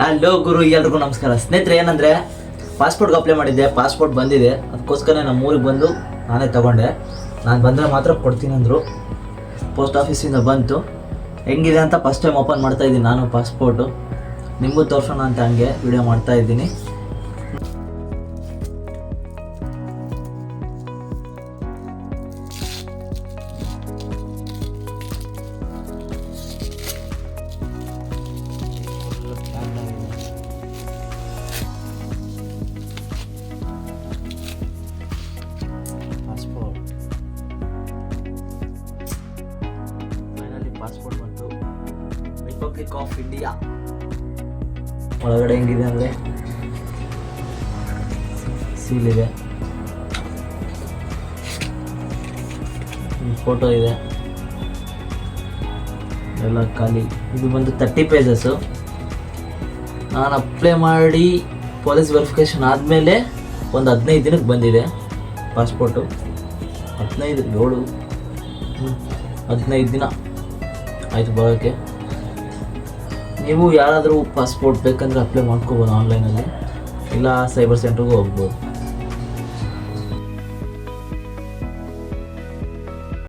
Hello ಗುರು, ಎಲ್ರಿಗೂ ನಮಸ್ಕಾರ. ಸ್ನೇಹಿತರೆ, ಏನಂದರೆ ಪಾಸ್ಪೋರ್ಟ್ಗೆ ಅಪ್ಲೈ ಮಾಡಿದ್ದೆ, ಪಾಸ್ಪೋರ್ಟ್ ಬಂದಿದೆ. ಅದಕ್ಕೋಸ್ಕರ ನಮ್ಮ ಊರಿಗೆ ಬಂದು ನಾನೇ ತೊಗೊಂಡೆ. ನಾನು ಬಂದರೆ ಮಾತ್ರ ಕೊಡ್ತೀನಿ ಅಂದರು. ಪೋಸ್ಟ್ ಆಫೀಸಿಂದ ಬಂತು. ಹೆಂಗಿದೆ ಅಂತ ಫಸ್ಟ್ ಟೈಮ್ ಓಪನ್ ಮಾಡ್ತಾಯಿದ್ದೀನಿ ನಾನು ಪಾಸ್ಪೋರ್ಟು. ನಿಮಗೂ ತೋರಿಸೋಣ ಅಂತ ಹಂಗೆ ವಿಡಿಯೋ ಮಾಡ್ತಾಯಿದ್ದೀನಿ. ಪಾಸ್ಪೋರ್ಟ್ ಬಂತು. Republic of India. ಒಳಗಡೆ ಹೆಂಗಿದೆ ಅಂದರೆ ಸೀಲ್ ಇದೆ, ಫೋಟೋ ಇದೆ, ಎಲ್ಲ ಖಾಲಿ. ಇದು ಬಂದು 30 ಪೇಜಸ್ಸು. ನಾನು ಅಪ್ಲೈ ಮಾಡಿ ಪೊಲೀಸ್ ವೆರಿಫಿಕೇಷನ್ ಆದಮೇಲೆ ಒಂದು 15 ದಿನಕ್ಕೆ ಬಂದಿದೆ ಪಾಸ್ಪೋರ್ಟು. 15 ದಿನ ಆಯಿತು ಬರೋಕ್ಕೆ. ನೀವು ಯಾರಾದರೂ ಪಾಸ್ಪೋರ್ಟ್ ಬೇಕಂದರೆ ಅಪ್ಲೈ ಮಾಡ್ಕೋಬೋದು ಆನ್ಲೈನಲ್ಲಿ, ಇಲ್ಲ ಸೈಬರ್ ಸೆಂಟ್ರಿಗೂ ಹೋಗ್ಬೋದು.